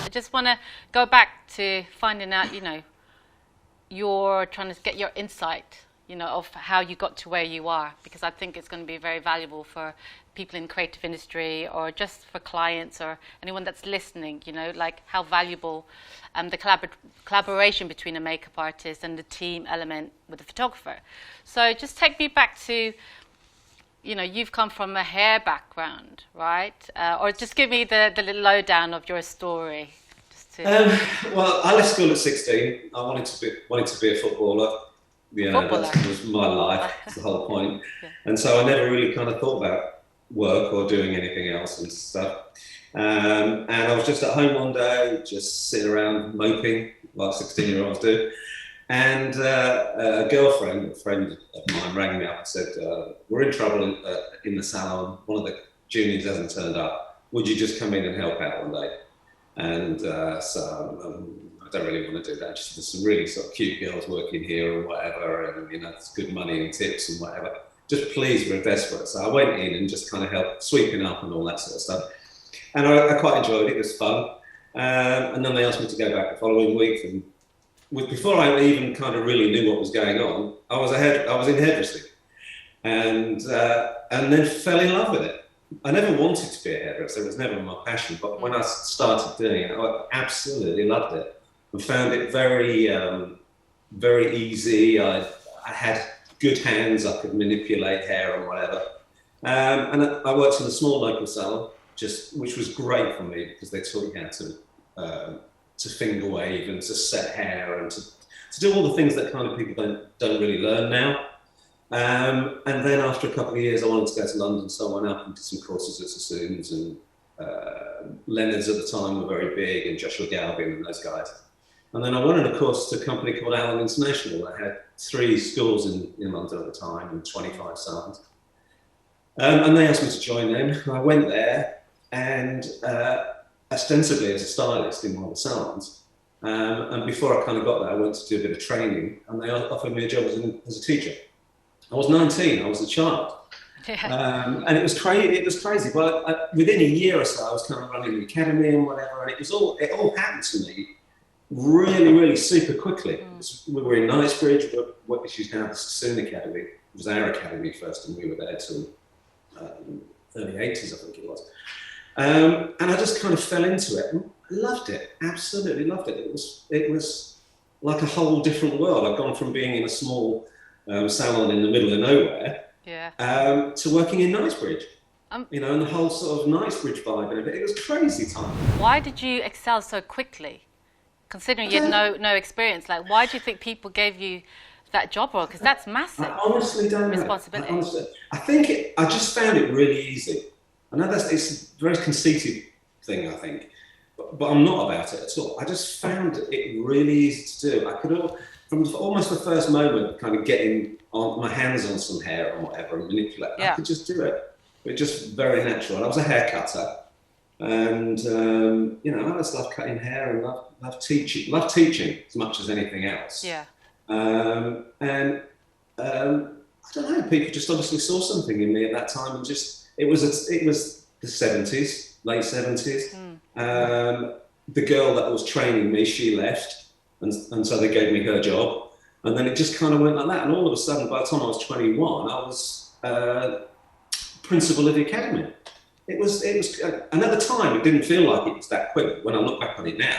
I just want to go back to finding out, you're trying to get your insight, of how you got to where you are, because I think it's going to be very valuable for people in creative industry or just for clients or anyone that's listening, like how valuable the collaboration between a makeup artist and the team element with the photographer. So just take me back to, you've come from a hair background, right? Or just give me the little lowdown of your story. Well, I left school at 16. I wanted to be a footballer. That was my life. That's the whole point. Yeah. And so I never really kind of thought about work or doing anything else and stuff. And I was just at home one day, just sitting around moping, like 16-year-olds do. And a friend of mine rang me up and said, we're in trouble in the salon. One of the juniors hasn't turned up. Would you just come in and help out one day? And so I don't really want to do that. Just there's some really sort of cute girls working here or whatever, and it's good money and tips and whatever. Just please, we're desperate. So I went in and just kind of helped sweeping up and all that sort of stuff. And I quite enjoyed it. It was fun. And then they asked me to go back the following week. And before I even kind of really knew what was going on, I was in hairdressing, and then fell in love with it. I never wanted to be a hairdresser. It was never my passion. But when I started doing it, I absolutely loved it and found it very, very easy. I had good hands. I could manipulate hair and whatever. And I worked in a small local salon, which was great for me because they taught you how to finger wave and to set hair and to do all the things that kind of people don't really learn now. And then after a couple of years, I wanted to go to London, so I went up and did some courses at Sassoons, and Leonard's at the time were very big, and Joshua Galvin and those guys. And then I went on a course to a company called Allen International that had 3 schools in London at the time and 25 salons. And they asked me to join them. I went there, and ostensibly as a stylist in one of the salons. And before I kind of got there, I went to do a bit of training, and they offered me a job as a teacher. I was 19. I was a child, and it was crazy. It was crazy. But within a year or so, I was kind of running the academy and whatever, and it all happened to me really, really super quickly. We were in Knightsbridge, which is now the Sassoon Academy. It was our academy first, and we were there till early 80s, I think it was. And I just kind of fell into it and loved it. Absolutely loved it. It was like a whole different world. I'd gone from being in a small salon in the middle of nowhere, to working in Knightsbridge, and the whole sort of Knightsbridge vibe of it. It was crazy time. Why did you excel so quickly, considering you had no experience? Like, why do you think people gave you that job role? Because that's massive. I honestly don't know. Responsibility. I think I just found it really easy. I know it's a very conceited thing, I think, but I'm not about it at all. I just found it really easy to do. I could from almost the first moment, kind of getting my hands on some hair and whatever and manipulate. I could just do it. It was just very natural. I was a hair cutter, and I just love cutting hair and love teaching. Love teaching as much as anything else. Yeah. I don't know. People just obviously saw something in me at that time, and just it was the 70s, late 70s. The girl that was training me, she left. And so they gave me her job, and then it just kind of went like that. And all of a sudden, by the time I was 21, I was principal of the academy. It was, and at the time, it didn't feel like it was that quick. When I look back on it now,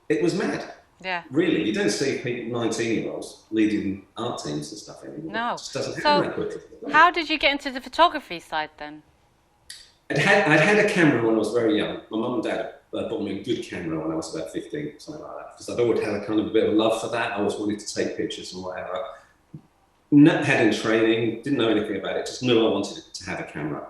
it was mad. Yeah. Really, you don't see people, 19-year-olds, leading art teams and stuff anymore. No. It just doesn't happen that quickly. How did you get into the photography side then? I'd had a camera when I was very young. My mum and dad bought me a good camera when I was about 15, something like that. Because I'd always had a kind of a bit of love for that. I always wanted to take pictures and whatever. Not had any training, didn't know anything about it, just knew I wanted to have a camera.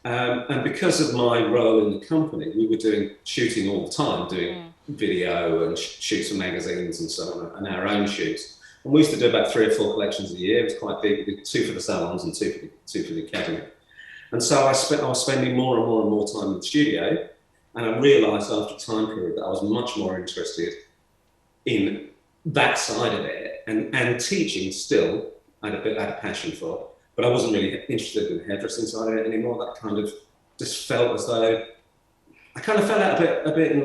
And because of my role in the company, we were shooting all the time, doing video and shoots for magazines and so on, and our own shoots. And we used to do about 3 or 4 collections a year. It was quite big. We did 2 for the salons and 2 for the academy. And so I was spending more and more and more time in the studio, and I realised after a time period that I was much more interested in that side of it, and teaching still I had a passion for, but I wasn't really interested in the hairdressing side of it anymore. That kind of just felt as though I kind of fell out a bit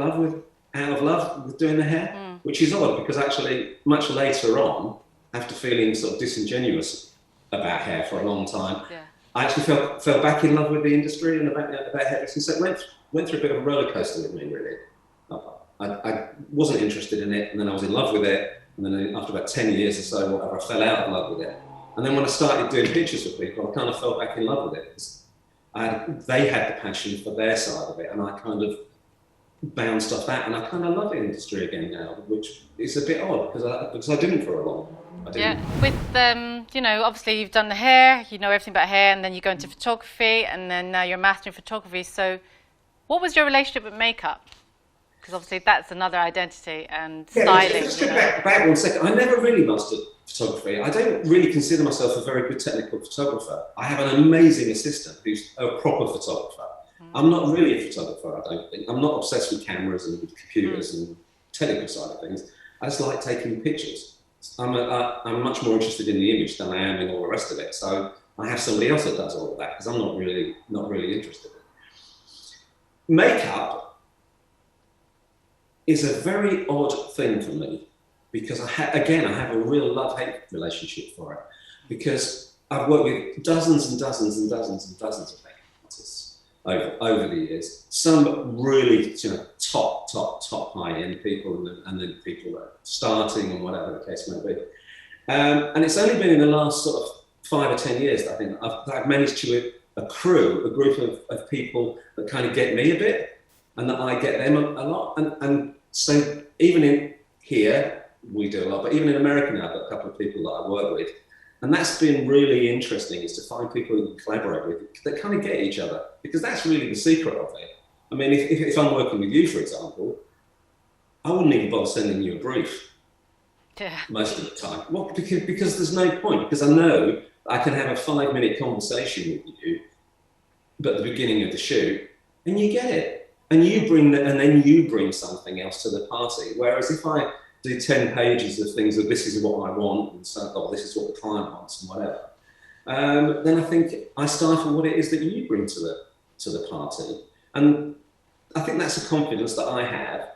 out of love with doing the hair, which is odd because actually much later on, after feeling sort of disingenuous about hair for a long time, I actually fell back in love with the industry and about hairdressing. So it went through a bit of a roller coaster with me, really. I wasn't interested in it, and then I was in love with it, and then after about 10 years or so, whatever, I fell out of love with it. And then when I started doing pictures with people, I kind of fell back in love with it. They had the passion for their side of it, and I kind of bounced off that, and I kind of love the industry again now, which is a bit odd because I didn't for a long time. Yeah, with you know, obviously you've done the hair, you know everything about hair, and then you go into photography, and then now you're mastering photography. So, what was your relationship with makeup? Because obviously that's another identity and styling. Let's go back 1 second. I never really mastered photography. I don't really consider myself a very good technical photographer. I have an amazing assistant who's a proper photographer. I'm not really a photographer, I don't think. I'm not obsessed with cameras and computers and technical side of things. I just like taking pictures. I'm much more interested in the image than I am in all the rest of it. So I have somebody else that does all of that because I'm not really interested in it. Makeup is a very odd thing for me because I have a real love-hate relationship for it because I've worked with dozens and dozens and dozens and dozens of makeup artists over the years. Some really, you know, top high-end people, and then people that are starting and whatever the case may be. And it's only been in the last sort of 5 or 10 years that I think I've managed to accrue a group of people that kind of get me a bit, and that I get them a lot. And so even in here, we do a lot, but even in America now, I've got a couple of people that I work with. And that's been really interesting, is to find people who can collaborate with that kind of get each other, because that's really the secret of it. I mean, if I'm working with you, for example, I wouldn't even bother sending you a brief most of the time. Well, because there's no point, because I know I can have a 5-minute conversation with you at the beginning of the shoot, and you get it. And then you bring something else to the party. Whereas if I do 10 pages of things of this is what I want, and so, oh, this is what the client wants, and whatever, then I think I stifle what it is that you bring to the party. And I think that's a confidence that I have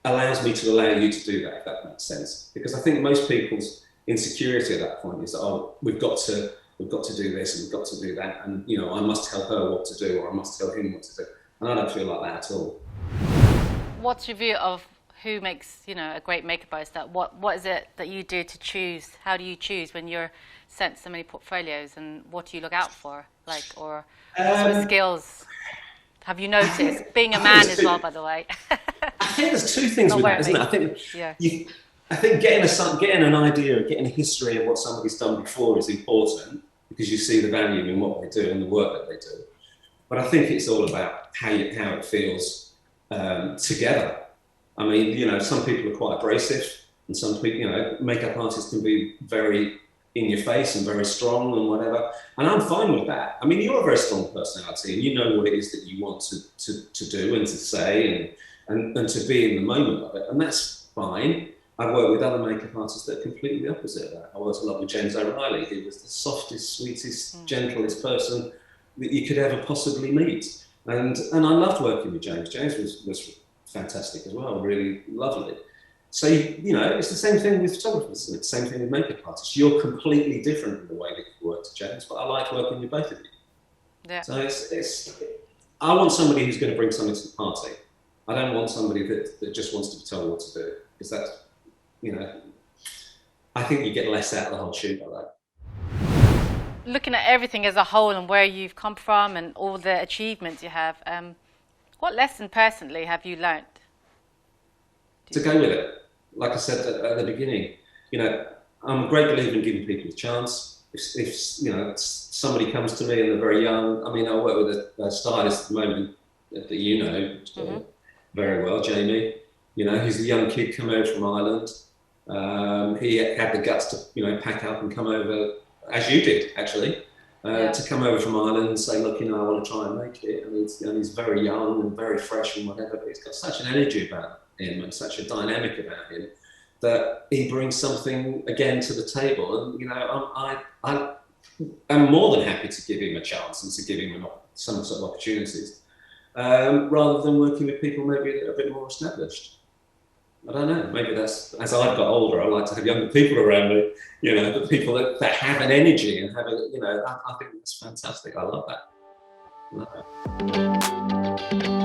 allows me to allow you to do that, if that makes sense. Because I think most people's insecurity at that point is that, oh, we've got to do this and we've got to do that, and you know, I must tell her what to do, or I must tell him what to do. And I don't feel like that at all. What's your view of who makes, you know, a great makeup artist? What is it that you do to choose? How do you choose when you're sent so many portfolios, and what do you look out for? Like, or what sort of skills have you noticed? Being a man as well, by the way. I think there's two things with that, isn't it? I think getting an idea, getting a history of what somebody's done before is important, because you see the value in what they do and the work that they do. But I think it's all about how it feels together. I mean, you know, some people are quite abrasive, and some people, you know, makeup artists can be very in your face and very strong and whatever. And I'm fine with that. I mean, you're a very strong personality, and you know what it is that you want to do and to say and to be in the moment of it. And that's fine. I've worked with other makeup artists that are completely the opposite of that. I worked a lot with James O'Reilly. He was the softest, sweetest, gentlest person that you could ever possibly meet. And I loved working with James. James was fantastic as well, really lovely. So, you know, it's the same thing with photographers, and it's the same thing with makeup artists. You're completely different in the way that you work to James, but I like working with both of you. Yeah. So I want somebody who's going to bring something to the party. I don't want somebody that just wants to be told what to do, because that's, you know, I think you get less out of the whole shoot like that. Looking at everything as a whole and where you've come from and all the achievements you have, what lesson personally have you learnt? To go with it. Like I said at the beginning, you know, I'm a great believer in giving people a chance. If you know, somebody comes to me and they're very young, I mean, I work with a stylist at the moment that you know very well, Jamie. You know, he's a young kid come over from Ireland. He had the guts to, you know, pack up and come over, as you did actually, to come over from Ireland and say, look, you know, I want to try and make it. And he's very young and very fresh and whatever, but he's got such an energy about him and such a dynamic about him that he brings something again to the table. And you know, am more than happy to give him a chance and to give him some sort of opportunities, rather than working with people maybe that are a bit more established. I don't know, maybe that's, as I've got older, I like to have younger people around me, you know, the people that have an energy and have a, you know, I think that's fantastic. I love that. I love that.